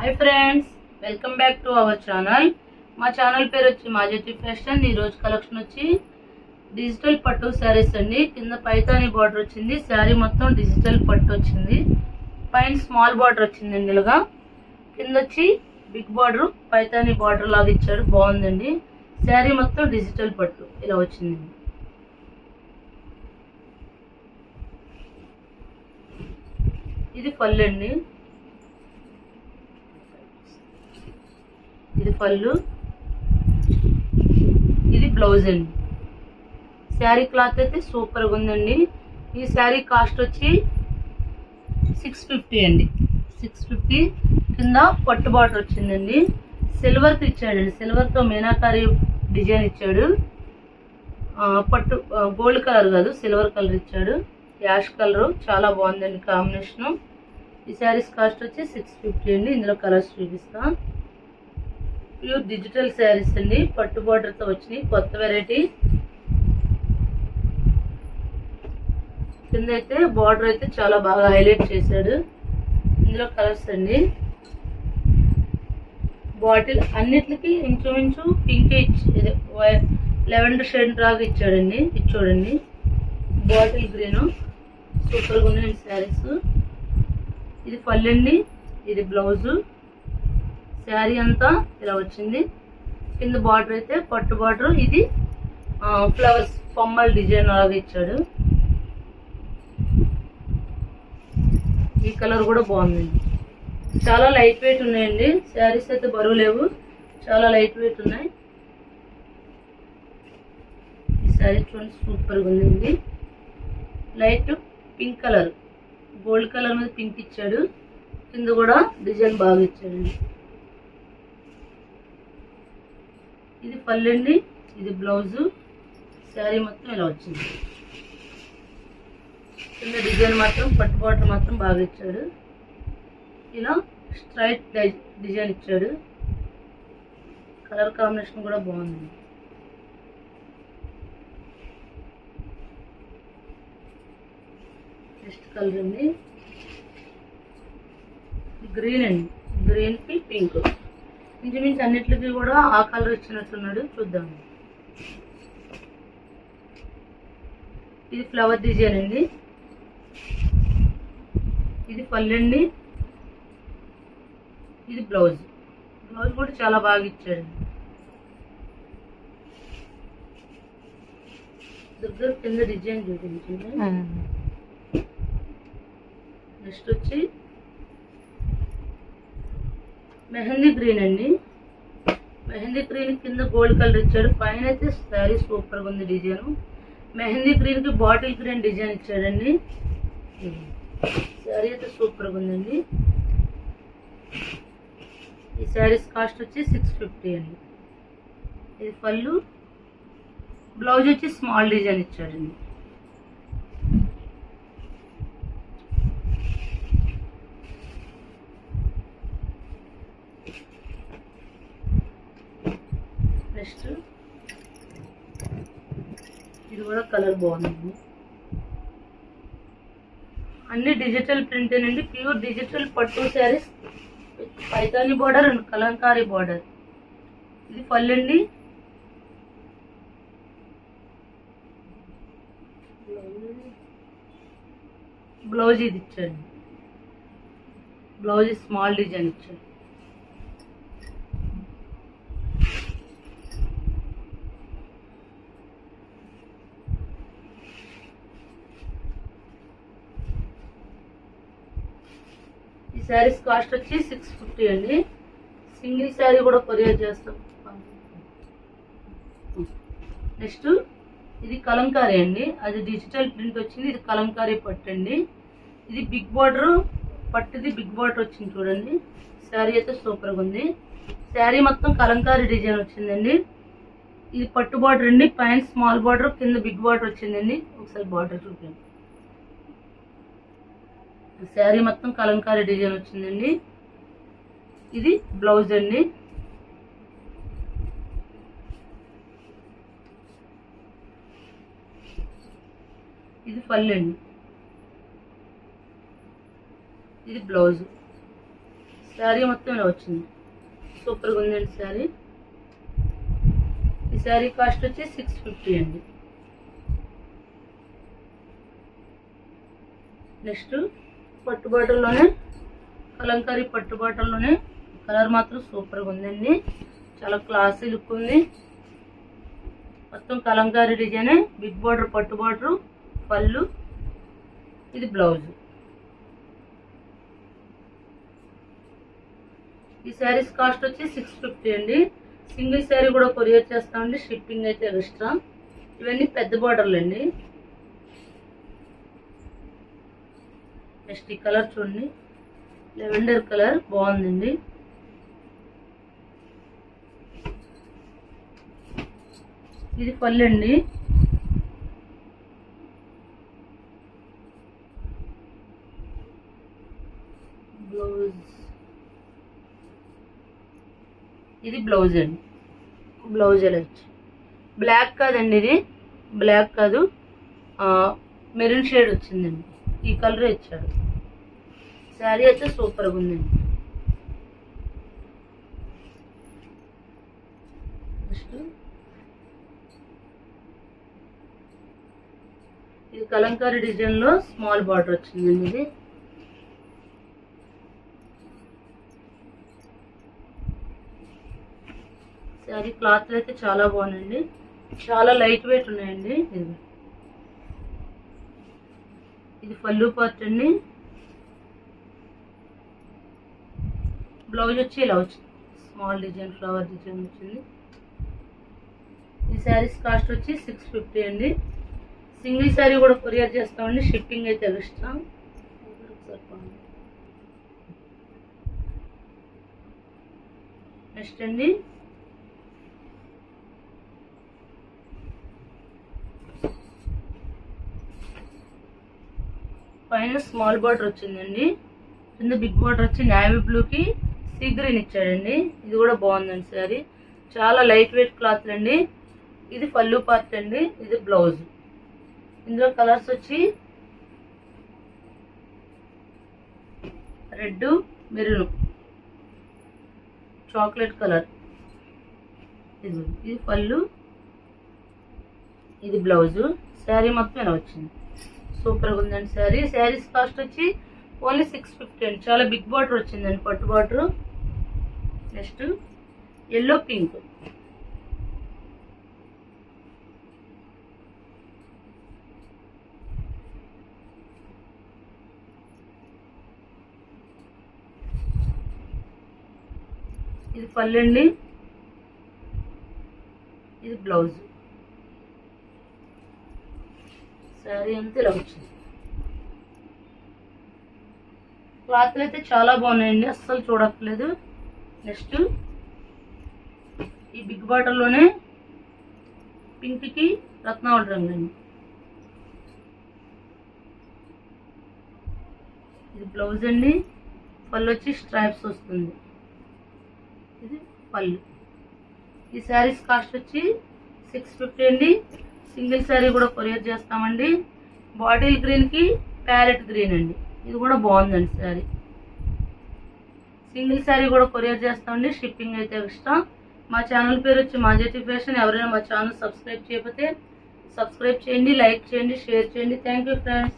Hi friends, welcome back to our channel. మా channel పేరు వచ్చి మాజెట్టి ఫ్యాషన్. ఈ రోజు కలెక్షన్ వచ్చి డిజిటల్ పట్టు శారీస్ అండి. కింద పైతాని బార్డర్ వచ్చింది, శారీ మొత్తం డిజిటల్ పట్టు వచ్చింది. పైన స్మాల్ బార్డర్ వచ్చిందండి ఇలాగా. కింద వచ్చి బిగ్ బార్డర్ పైతాని బార్డర్ లాగా ఇచ్చాడు, బాగుందండి. శారీ మొత్తం డిజిటల్ పట్టు ఇలా వచ్చిందండి. ఇది పళ్ళు అండి, ఇది పళ్ళు, ఇది బ్లౌజ్ అండి. శారీ క్లాత్ అయితే సూపర్గా ఉందండి. ఈ శారీ కాస్ట్ వచ్చి 650 అండి, 650. కింద పట్టు బార్డర్ వచ్చిందండి, సిల్వర్తో ఇచ్చాడండి. సిల్వర్తో మీనాకారి డిజైన్ ఇచ్చాడు. పట్టు గోల్డ్ కలర్ కాదు, సిల్వర్ కలర్ ఇచ్చాడు. యాష్ కలర్ చాలా బాగుందండి కాంబినేషను. ఈ శారీస్ కాస్ట్ వచ్చి 650 అండి. ఇందులో కలర్స్ చూపిస్తా. ప్యూర్ డిజిటల్ శారీస్ అండి, పట్టు బార్డర్తో వచ్చినాయి, కొత్త వెరైటీ. కింద అయితే బార్డర్ అయితే చాలా బాగా హైలైట్ చేశాడు. ఇందులో కలర్స్ అండి. బాటిల్ అన్నిటికి ఇంచుమించు పింక్ ఇచ్చి లెవెండర్ షేడ్ లాగా ఇచ్చాడండి. ఇది చూడండి, బాటిల్ గ్రీన్ సూపర్గా ఉన్నాయి శారీస్. ఇది పళ్ళండి, ఇది బ్లౌజు. శారీ అంతా ఇలా వచ్చింది. కింద బార్డర్ అయితే పట్టు బార్డర్, ఇది ఫ్లవర్స్ కొమ్మల డిజైన్ లాగా ఇచ్చాడు. ఈ కలర్ కూడా బాగుందండి. చాలా లైట్ వెయిట్ ఉన్నాయండి శారీస్, అయితే బరువు లేవు, చాలా లైట్ వెయిట్ ఉన్నాయి. ఈ శారీ చూడండి సూపర్గా ఉందండి. Light pink colour, gold colour మీద పింక్ ఇచ్చాడు. కింద కూడా డిజైన్ బాగా ఇచ్చాడండి. ఇది పళ్ళండి, ఇది బ్లౌజు. శారీ మొత్తం ఇలా వచ్చింది. కింద డిజైన్ మాత్రం పట్టు బార్డర్ మాత్రం బాగా ఇచ్చాడు. ఇలా స్ట్రైట్ డిజైన్ ఇచ్చాడు. కలర్ కాంబినేషన్ కూడా బాగుంది. నెక్స్ట్ కలర్ అండి, గ్రీన్ అండి. గ్రీన్ కి పింక్, ఇంచుమించు అన్నిటికి కూడా ఆ కలర్ ఇచ్చినట్టున్నాడు. చూద్దాం. ఇది ఫ్లవర్ డిజైన్ అండి. ఇది పళ్ళండి, ఇది బ్లౌజ్. బ్లౌజ్ కూడా చాలా బాగా ఇచ్చాడండి. దగ్గర కింద డిజైన్ చూపించింది. నెక్స్ట్ వచ్చి మెహందీ గ్రీన్ అండి. మెహందీ గ్రీన్ కింద గోల్డ్ కలర్ ఇచ్చాడు. పైన అయితే శారీ సూపర్గా ఉంది డిజైన్. మెహందీ గ్రీన్ కి బాటిల్ గ్రీన్ డిజైన్ ఇచ్చాడండి. శారీ అయితే సూపర్గా ఉందండి. ఈ శారీస్ కాస్ట్ వచ్చి 650 అండి. ఇది పళ్ళు, బ్లౌజ్ వచ్చి స్మాల్ డిజైన్ ఇచ్చాడండి. నెక్స్ట్ ఇది కూడా కలర్ బాగుంది. అన్ని డిజిటల్ ప్రింట్ అండి, ప్యూర్ డిజిటల్ పట్టు saris. Paithani border and Kalamkari border. ఇది పళ్ళండి, బ్లౌజ్ ఇది ఇచ్చాడు. బ్లౌజ్ స్మాల్ డిజైన్ ఇచ్చాడు. ఈ శారీస్ కాస్ట్ వచ్చి 650 అండి. సింగిల్ శారీ కూడా కొరియర్ చేస్తాం. నెక్స్ట్ ఇది కలంకారీ అండి, అది డిజిటల్ ప్రింట్ వచ్చింది. ఇది కలంకారీ పట్టు అండి. ఇది బిగ్ బార్డర్ పట్టుది, బిగ్ బార్డర్ వచ్చింది చూడండి. శారీ అయితే సూపర్గా ఉంది. శారీ మొత్తం కలంకారీ డిజైన్ వచ్చిందండి. ఇది పట్టు బార్డర్ అండి, పైన స్మాల్ బార్డర్, కింద బిగ్ బార్డర్ వచ్చిందండి. ఒకసారి బార్డర్ చూపించండి. శారీ మొత్తం కలంకారీ డిజైన్ వచ్చిందండి. ఇది బ్లౌజ్ అండి. ఇది పళ్ళు అండి, ఇది బ్లౌజ్. శారీ మొత్తం ఇలా వచ్చింది, సూపర్గా ఉందండి శారీ. ఈ శారీ కాస్ట్ వచ్చి 650 అండి. నెక్స్ట్ పట్టు బాటల్లోనే కలంకారీ పట్టు బాటల్లోనే కలర్ మాత్రం సూపర్గా ఉందండి, చాలా క్లాసీ లుక్ ఉంది. మొత్తం కలంకారీ డిజైన్, బిగ్ బార్డర్ పట్టు బార్డర్, పళ్ళు, ఇది బ్లౌజ్. ఈ శారీస్ కాస్ట్ వచ్చి 650 అండి. సింగిల్ శారీ కూడా కొరియర్ చేస్తామండి, షిప్పింగ్ అయితే ఎక్స్ట్రా. ఇవన్నీ పెద్ద బార్డర్లు అండి. నెక్స్ట్ ఈ కలర్ చూడండి, లెవెండర్ కలర్ బాగుందండి. ఇది పళ్ళు అండి. బ్లౌజ్, ఇది బ్లౌజ్ అండి. బ్లౌజ్ ఎలా వచ్చి బ్లాక్ కాదండి, ఇది బ్లాక్ కాదు, మెరూన్ షేడ్ వచ్చిందండి. ఈ కలర్ ఇచ్చాడు. శారీ అయితే సూపర్గా ఉందండి. నెక్స్ట్ ఇది కలంకారీ డిజైన్ లో స్మాల్ బార్డర్ వచ్చిందండి. ఇది శారీ క్లాత్ అయితే చాలా బాగుందండి, చాలా లైట్ వెయిట్ ఉన్నాయండి. ఇది పళ్ళు పార్ట్ అండి. బ్లౌజ్ వచ్చి ఇలా వచ్చింది, స్మాల్ డిజైన్ ఫ్లవర్ డిజైన్ వచ్చింది. ఈ శారీస్ కాస్ట్ వచ్చి 650 అండి. సింగిల్ శారీ కూడా కొరియర్ చేస్తామండి, షిప్పింగ్ అయితే ఎక్స్ట్రా. నెక్స్ట్ అండి పైన స్మాల్ బార్డర్ వచ్చిందండి, కింద బిగ్ బార్డర్ వచ్చి నేవీ బ్లూకి సీ గ్రీన్ ఇచ్చాడండి. ఇది కూడా బాగుందండి శారీ, చాలా లైట్ వెయిట్ క్లాత్ అండి. ఇది పళ్ళు పార్ట్ అండి, ఇది బ్లౌజ్. ఇందులో కలర్స్ వచ్చి రెడ్, మెరూన్, చాక్లెట్ కలర్. ఇది పళ్ళు, ఇది బ్లౌజ్. శారీ మొత్తం ఇలా వచ్చింది, సూపర్గా ఉందండి శారీ. శారీస్ కాస్ట్ వచ్చి ఓన్లీ 650 అండి. చాలా బిగ్ బార్డర్ వచ్చిందండి, పట్టు బార్డర్. నెక్స్ట్ ఎల్లో పింక్, ఇది పళ్ళు అండి, ఇది బ్లౌజ్. శారీ అంతా ఇలా వచ్చింది. క్లాత్లు అయితే చాలా బాగున్నాయండి, అస్సలు చూడట్లేదు. నెక్స్ట్ ఈ బిగ్ బాటల్లోనే పింక్కి రత్నావళి రంగు అండి. ఇది బ్లౌజ్ అండి, పళ్ళు వచ్చి స్ట్రైప్స్ వస్తుంది. ఇది పళ్ళు. ఈ శారీస్ కాస్ట్ వచ్చి 650 అండి. సింగిల్ శారీ కూడా కొరియర్ చేస్తామండి. బాటిల్ గ్రీన్కి ప్యారెట్ గ్రీన్ అండి, ఇది కూడా బాగుందండి శారీ. సింగిల్ శారీ కూడా కొరియర్ చేస్తామండి, షిప్పింగ్ అయితే ఎక్స్ట్రా. మా ఛానల్ పేరు వచ్చి మాజెటి ఫ్యాషన్. ఎవరైనా మా ఛానల్ సబ్స్క్రైబ్ చేయకపోతే సబ్స్క్రైబ్ చేయండి, లైక్ చేయండి, షేర్ చేయండి. Thank you friends.